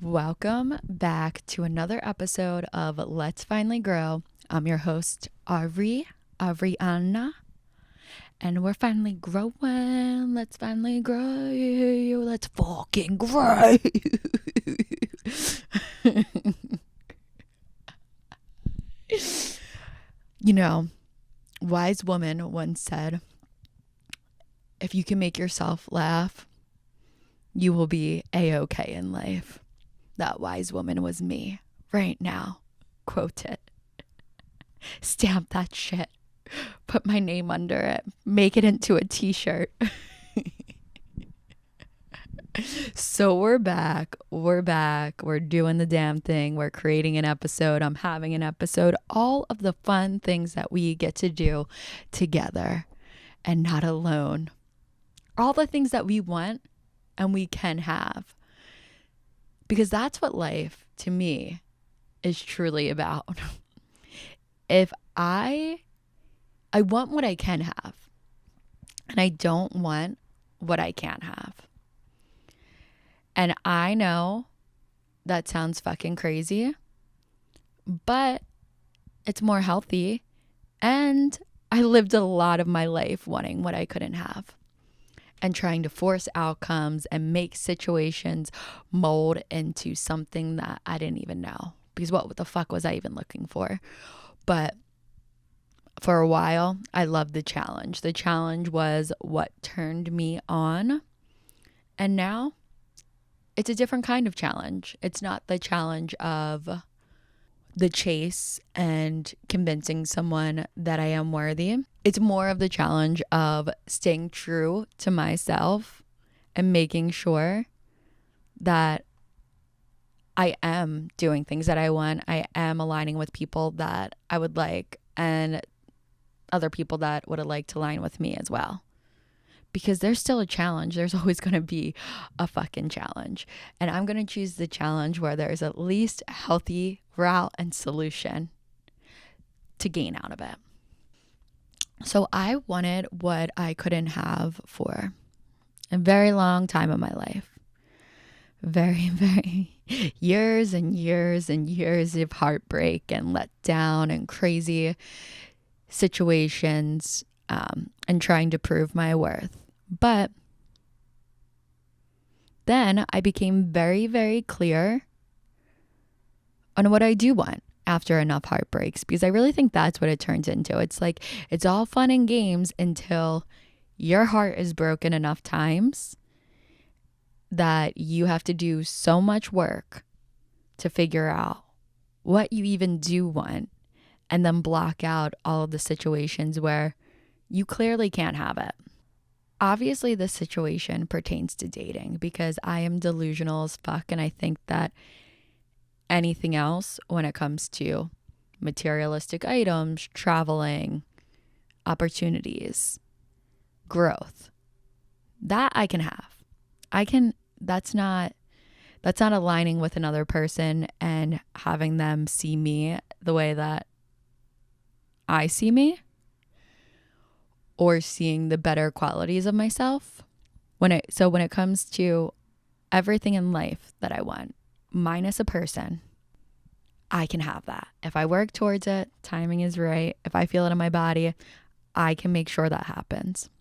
Welcome back to another episode of Let's Finally Grow. I'm your host, Ariana, and we're finally growing. Let's finally grow. Let's fucking grow. You know, wise woman once said, if you can make yourself laugh, you will be A-okay in life. That wise woman was me right now. Quote it. Stamp that shit. Put my name under it. Make it into a t-shirt. So we're back. We're doing the damn thing. We're creating an episode. I'm having an episode. All of the fun things that we get to do together and not alone. All the things that we want and we can have. Because that's what life, to me, is truly about. If I want what I can have, and I don't want what I can't have. And I know that sounds fucking crazy, but it's more healthy. And I lived a lot of my life wanting what I couldn't have. And trying to force outcomes and make situations mold into something that I didn't even know. Because what the fuck was I even looking for? But for a while, I loved the challenge. The challenge was what turned me on. And now, it's a different kind of challenge. It's not the challenge of the chase and convincing someone that I am worthy. It's more of the challenge of staying true to myself and making sure that I am doing things that I want. I am aligning with people that I would like and other people that would have liked to align with me as well. Because there's still a challenge. There's always going to be a fucking challenge. And I'm going to choose the challenge where there's at least a healthy route and solution to gain out of it. So I wanted what I couldn't have for a very long time in my life. Very, very years and years and years of heartbreak and letdown and crazy situations and trying to prove my worth. But then I became very, very clear on what I do want after enough heartbreaks, because I really think that's what it turns into. It's like, it's all fun and games until your heart is broken enough times that you have to do so much work to figure out what you even do want and then block out all of the situations where you clearly can't have it. Obviously, this situation pertains to dating because I am delusional as fuck, and I think that anything else when it comes to materialistic items, traveling, opportunities, growth, that I can have. That's not aligning with another person and having them see me the way that I see me or seeing the better qualities of myself. When it comes to everything in life that I want, minus a person, I can have that. If I work towards it, timing is right. If I feel it in my body, I can make sure that happens.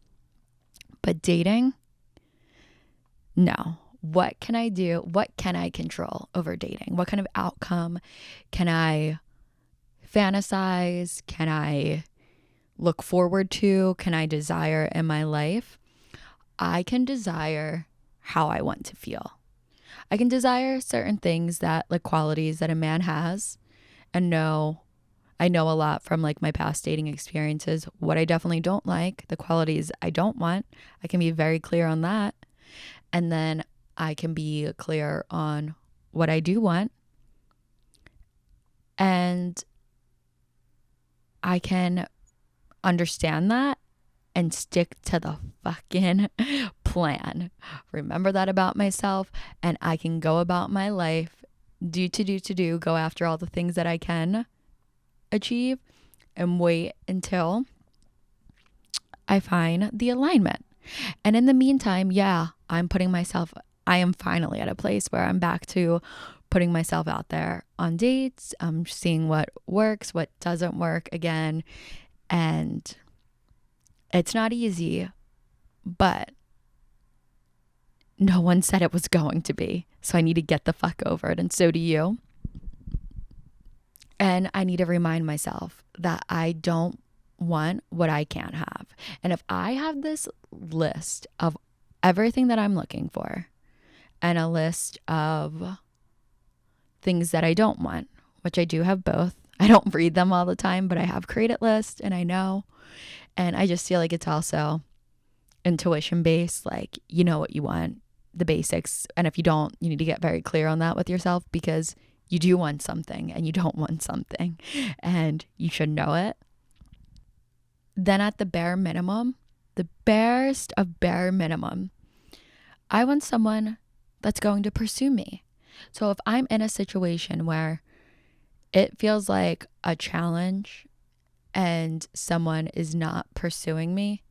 But dating, no. What can I do? What can I control over dating? What kind of outcome can I fantasize? Can I look forward to? Can I desire in my life? I can desire how I want to feel. I can desire certain things that, like, qualities that a man has, and I know a lot from like my past dating experiences what I definitely don't like, the qualities I don't want. I can be very clear on that. And then I can be clear on what I do want. And I can understand that and stick to the fucking plan. Remember that about myself, and I can go about my life, go after all the things that I can achieve and wait until I find the alignment. And in the meantime, I am finally at a place where I'm back to putting myself out there on dates. I'm seeing what works, what doesn't work again. And it's not easy, but no one said it was going to be. So I need to get the fuck over it. And so do you. And I need to remind myself that I don't want what I can't have. And if I have this list of everything that I'm looking for and a list of things that I don't want, which I do have both. I don't read them all the time, but I have created lists and I know. And I just feel like it's also intuition based. Like, you know what you want, the basics. And if you don't, you need to get very clear on that with yourself, because you do want something and you don't want something, and you should know it. Then at the bare minimum, the barest of bare minimum, I want someone that's going to pursue me. So if I'm in a situation where it feels like a challenge and someone is not pursuing me,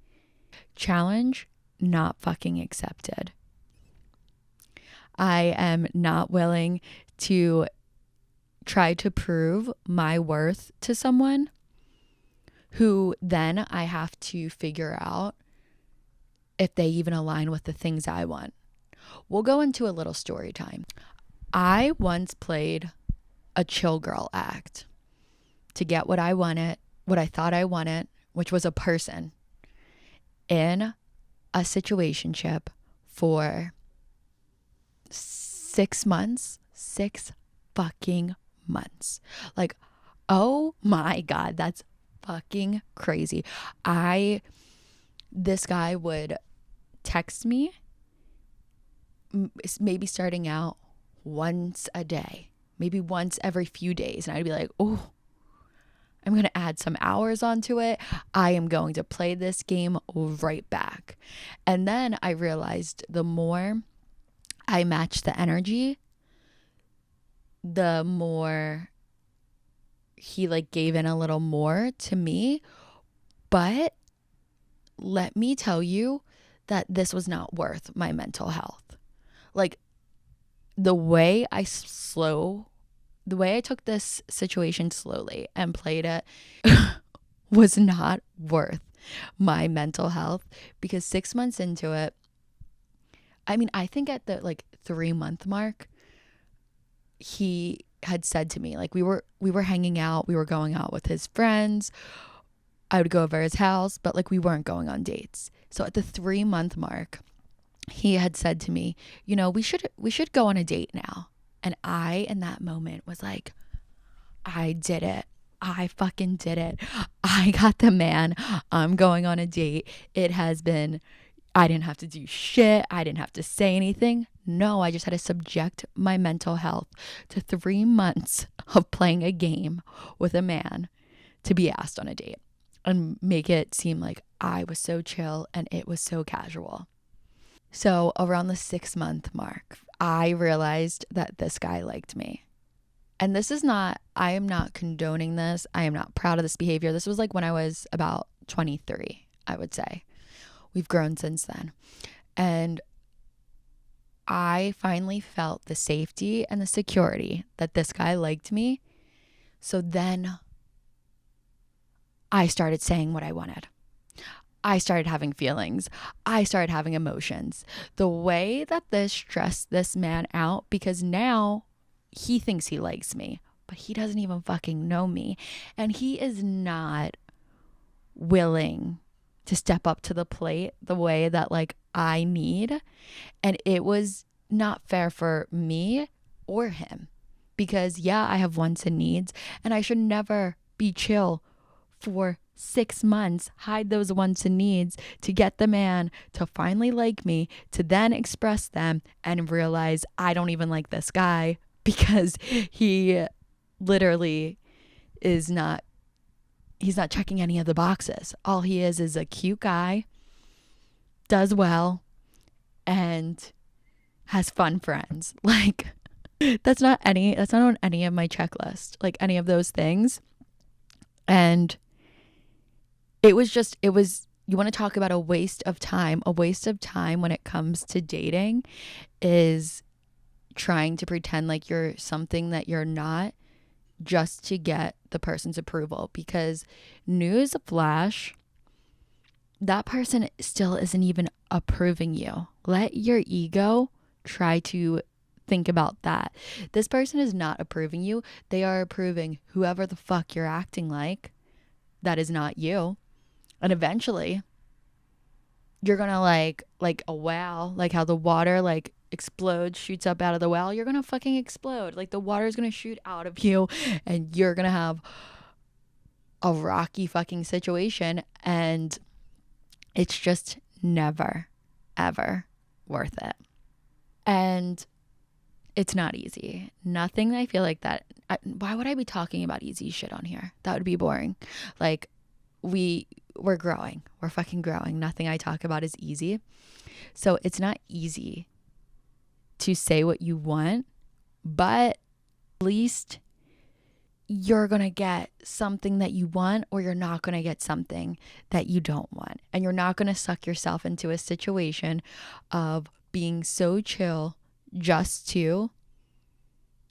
challenge not fucking accepted. I am not willing to try to prove my worth to someone who then I have to figure out if they even align with the things I want. We'll go into a little story time. I once played a chill girl act to get what I wanted, what I thought I wanted, which was a person, in a situationship for 6 months. 6 fucking months. Like, oh my God, that's fucking crazy. This guy would text me, maybe starting out once a day, maybe once every few days. And I'd be like, oh, I'm going to add some hours onto it. I am going to play this game right back. And then I realized the more I matched the energy, the more he like gave in a little more to me. But let me tell you that this was not worth my mental health. Like, the way I took this situation slowly and played it was not worth my mental health, because 6 months into it, I mean, I think at the like 3-month mark, he had said to me, like, we were hanging out, we were going out with his friends. I would go over his house, but like we weren't going on dates. So at the 3-month mark, he had said to me, you know, we should go on a date now. And I, in that moment, was like, I did it. I fucking did it. I got the man. I'm going on a date. I didn't have to do shit. I didn't have to say anything. No, I just had to subject my mental health to 3 months of playing a game with a man to be asked on a date and make it seem like I was so chill and it was so casual. So around the 6-month mark, I realized that this guy liked me. And I am not condoning this. I am not proud of this behavior. This was like when I was about 23, I would say. We've grown since then. And I finally felt the safety and the security that this guy liked me. So then I started saying what I wanted. I started having feelings. I started having emotions. The way that this stressed this man out, because now he thinks he likes me, but he doesn't even fucking know me. And he is not willing to step up to the plate the way that like I need. And it was not fair for me or him, because yeah, I have wants and needs, and I should never be chill for 6 months, hide those wants and needs to get the man to finally like me, to then express them and realize I don't even like this guy because he literally he's not checking any of the boxes. All he is a cute guy, does well, and has fun friends. Like, that's not on any of my checklist, like any of those things. And it was, you want to talk about a waste of time. A waste of time when it comes to dating is trying to pretend like you're something that you're not just to get the person's approval. Because news flash, that person still isn't even approving you. Let your ego try to think about that. This person is not approving you. They are approving whoever the fuck you're acting like. That is not you. And eventually you're gonna like a well, like how the water like explodes, shoots up out of the well. You're gonna fucking explode. Like the water is gonna shoot out of you and you're gonna have a rocky fucking situation, and it's just never ever worth it. And it's not easy. Nothing. I feel like that. Why would I be talking about easy shit on here? That would be boring. Like we're growing. We're fucking growing. Nothing I talk about is easy. So it's not easy to say what you want, but at least you're going to get something that you want, or you're not going to get something that you don't want. And you're not going to suck yourself into a situation of being so chill just to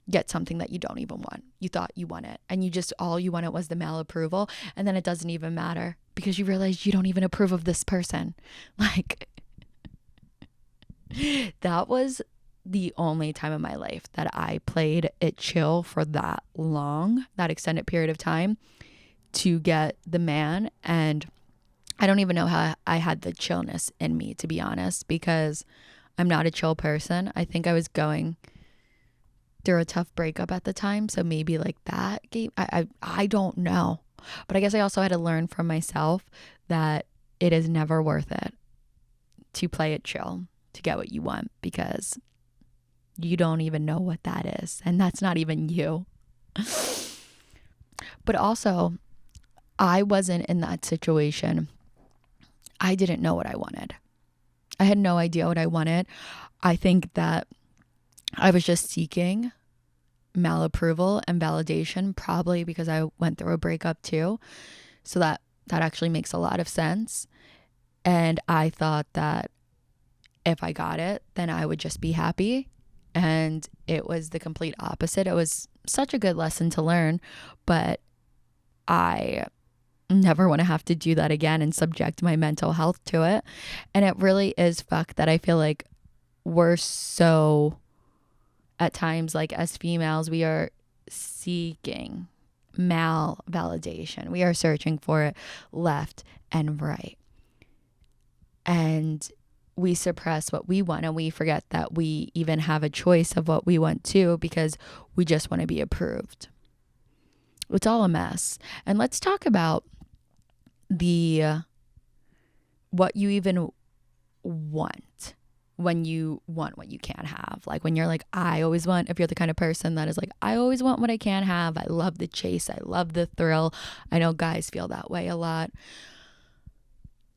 get something that you don't even want. You thought you want it, and all you wanted was the male approval, and then it doesn't even matter because you realize you don't even approve of this person. Like, that was the only time in my life that I played it chill for that long, that extended period of time to get the man. And I don't even know how I had the chillness in me, to be honest, because I'm not a chill person. I think I was going through a tough breakup at the time, so maybe like that gave, I don't know. But I guess I also had to learn from myself that it is never worth it to play it chill to get what you want, because you don't even know what that is, and that's not even you. But also, I wasn't in that situation. I didn't know what I wanted. I had no idea what I wanted. I think that I was just seeking malapproval and validation, probably because I went through a breakup too. So that actually makes a lot of sense. And I thought that if I got it, then I would just be happy. And it was the complete opposite. It was such a good lesson to learn, but I never want to have to do that again and subject my mental health to it. And it really is fucked that I feel like we're so, at times, like as females, we are seeking male validation. We are searching for it left and right. And we suppress what we want, and we forget that we even have a choice of what we want too, because we just want to be approved. It's all a mess. And let's talk about what you even want when you want what you can't have. Like when you're like, I always want, if you're the kind of person that is like, I always want what I can't have. I love the chase. I love the thrill. I know guys feel that way a lot.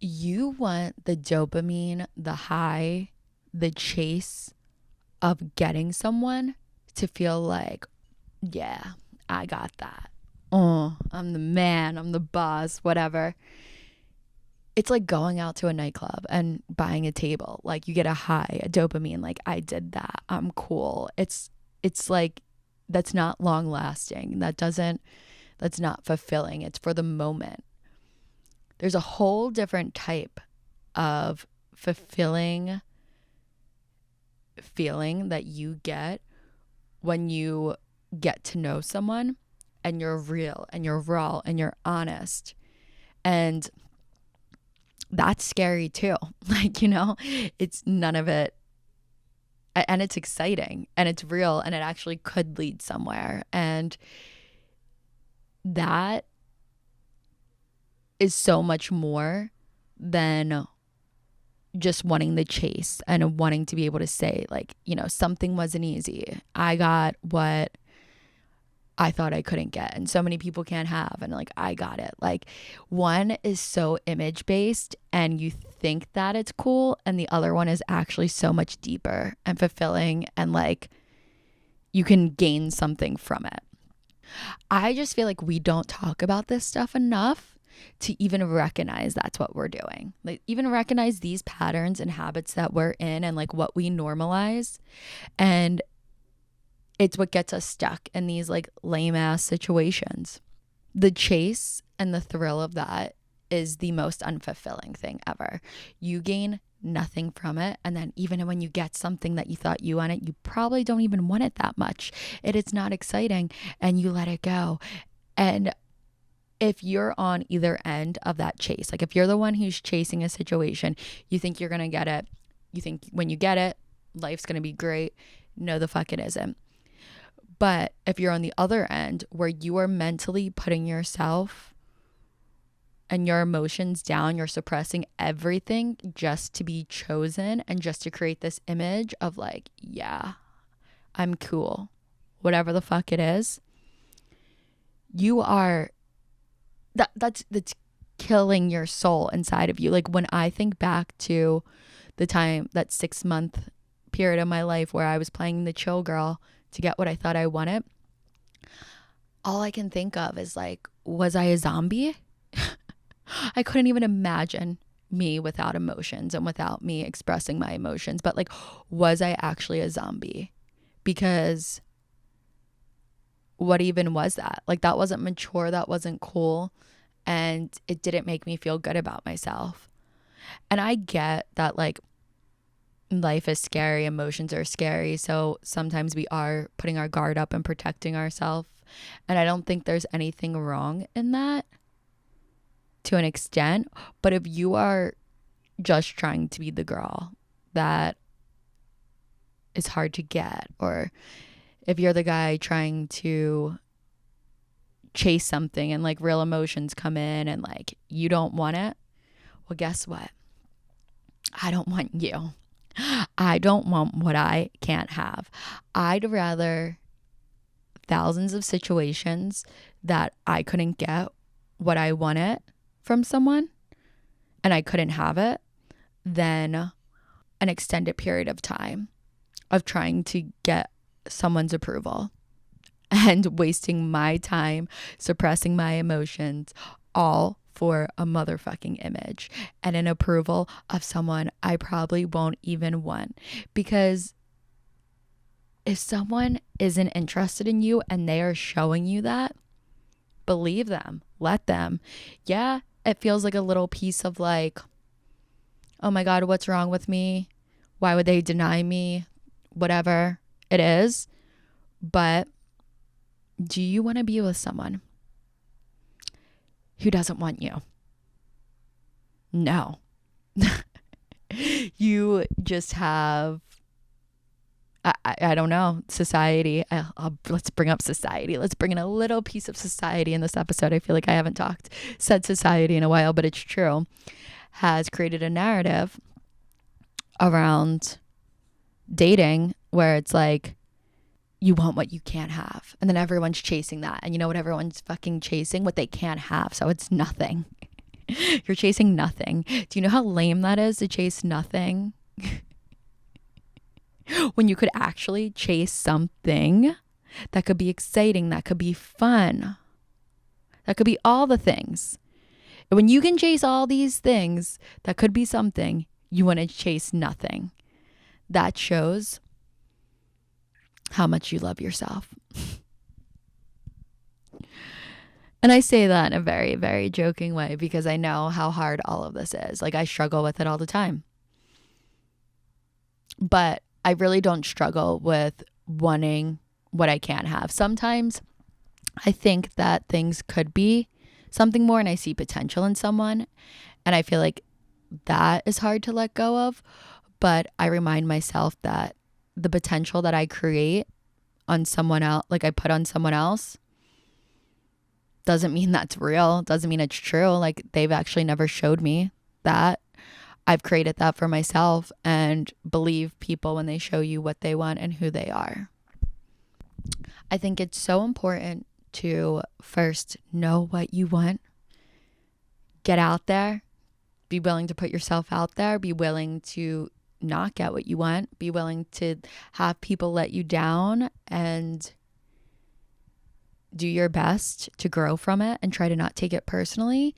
You want the dopamine, the high, the chase of getting someone to feel like, yeah, I got that. Oh, I'm the man, I'm the boss, whatever. It's like going out to a nightclub and buying a table. Like you get a high, a dopamine, like I did that, I'm cool. It's like, that's not long lasting. That's not fulfilling. It's for the moment. There's a whole different type of fulfilling feeling that you get when you get to know someone and you're real and you're raw and you're honest. And that's scary too. Like, it's none of it. And it's exciting and it's real and it actually could lead somewhere. And that is so much more than just wanting the chase and wanting to be able to say like, something wasn't easy. I got what I thought I couldn't get and so many people can't have, and like I got it. Like one is so image based and you think that it's cool, and the other one is actually so much deeper and fulfilling, and like you can gain something from it. I just feel like we don't talk about this stuff enough to even recognize that's what we're doing. Like even recognize these patterns and habits that we're in and like what we normalize. And It's what gets us stuck in these like lame ass situations. The chase and the thrill of that is the most unfulfilling thing ever. You gain nothing from it. And then even when you get something that you thought you wanted, you probably don't even want it that much. It is not exciting and you let it go. And if you're on either end of that chase, like if you're the one who's chasing a situation, you think you're going to get it. You think when you get it, life's going to be great. No, the fuck it isn't. But if you're on the other end where you are mentally putting yourself and your emotions down, you're suppressing everything just to be chosen and just to create this image of like, yeah, I'm cool, whatever the fuck it is, you are, that's killing your soul inside of you. Like when I think back to the time, that 6-month period of my life where I was playing the chill girl to get what I thought I wanted, all I can think of is like, was I a zombie? I couldn't even imagine me without emotions and without me expressing my emotions. But like, was I actually a zombie? Because what even was that? Like, that wasn't mature. That wasn't cool. And it didn't make me feel good about myself. And I get that like life is scary, emotions are scary. So sometimes we are putting our guard up and protecting ourselves. And I don't think there's anything wrong in that to an extent. But if you are just trying to be the girl that is hard to get, or if you're the guy trying to chase something and like real emotions come in and like you don't want it, well, guess what? I don't want you. I don't want what I can't have. I'd rather thousands of situations that I couldn't get what I wanted from someone and I couldn't have it than an extended period of time of trying to get someone's approval and wasting my time suppressing my emotions, all for a motherfucking image and an approval of someone I probably won't even want. Because if someone isn't interested in you and they are showing you that, believe them, let them. Yeah, it feels like a little piece of like, oh my God, what's wrong with me? Why would they deny me? Whatever it is. But do you want to be with someone who doesn't want you? No. You just have, I don't know, society. Let's bring up society. Let's bring in a little piece of society in this episode. I feel like I haven't said society in a while, but it's true. Has created a narrative around dating where it's like, you want what you can't have. And then everyone's chasing that. And you know what everyone's fucking chasing? What they can't have. So it's nothing. You're chasing nothing. Do you know how lame that is to chase nothing? When you could actually chase something that could be exciting, that could be fun, that could be all the things. And when you can chase all these things that could be something, you want to chase nothing. That shows how much you love yourself. And I say that in a very, very joking way because I know how hard all of this is. Like, I struggle with it all the time. But I really don't struggle with wanting what I can't have. Sometimes I think that things could be something more and I see potential in someone. And I feel like that is hard to let go of. But I remind myself that the potential that I create on someone else, like I put on someone else, doesn't mean that's real. Doesn't mean it's true. Like, they've actually never showed me that. I've created that for myself, and believe people when they show you what they want and who they are. I think it's so important to first know what you want. Get out there. Be willing to put yourself out there. Be willing to not get what you want. Be willing to have people let you down and do your best to grow from it and try to not take it personally.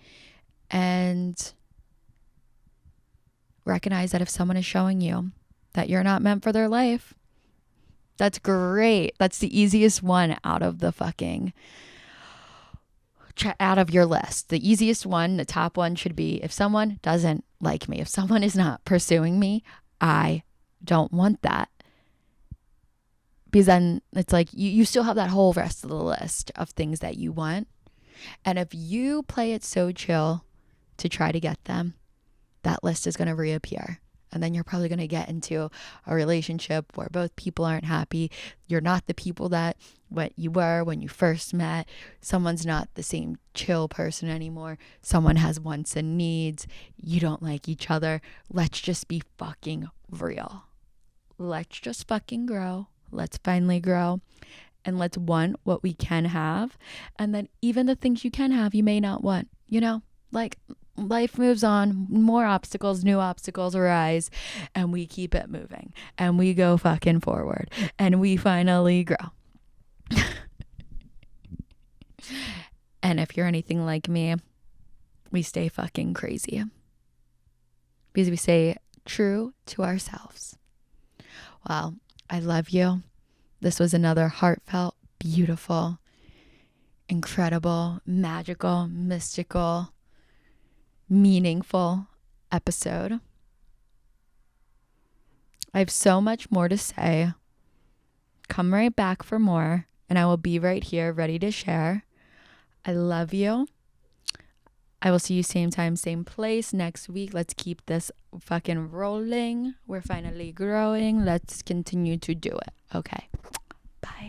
And recognize that if someone is showing you that you're not meant for their life, That's great. That's the easiest one out of the out of your list. The easiest one, the top one should be, if someone doesn't like me, if someone is not pursuing me, I don't want that. Because then it's like you still have that whole rest of the list of things that you want. And if you play it so chill to try to get them, that list is going to reappear. And then you're probably going to get into a relationship where both people aren't happy. You're not the people that what you were when you first met. Someone's not the same chill person anymore. Someone has wants and needs. You don't like each other. Let's just be fucking real. Let's just fucking grow. Let's finally grow. And let's want what we can have. And then even the things you can have, you may not want. You know, like life moves on, more obstacles, new obstacles arise, and we keep it moving. And we go fucking forward. And we finally grow. And if you're anything like me, we stay fucking crazy. Because we stay true to ourselves. Well, I love you. This was another heartfelt, beautiful, incredible, magical, mystical, meaningful episode. I have so much more to say. Come right back for more, and I will be right here ready to share. I love you. I will see you same time, same place next week. Let's keep this fucking rolling. We're finally growing. Let's continue to do it. Okay. Bye.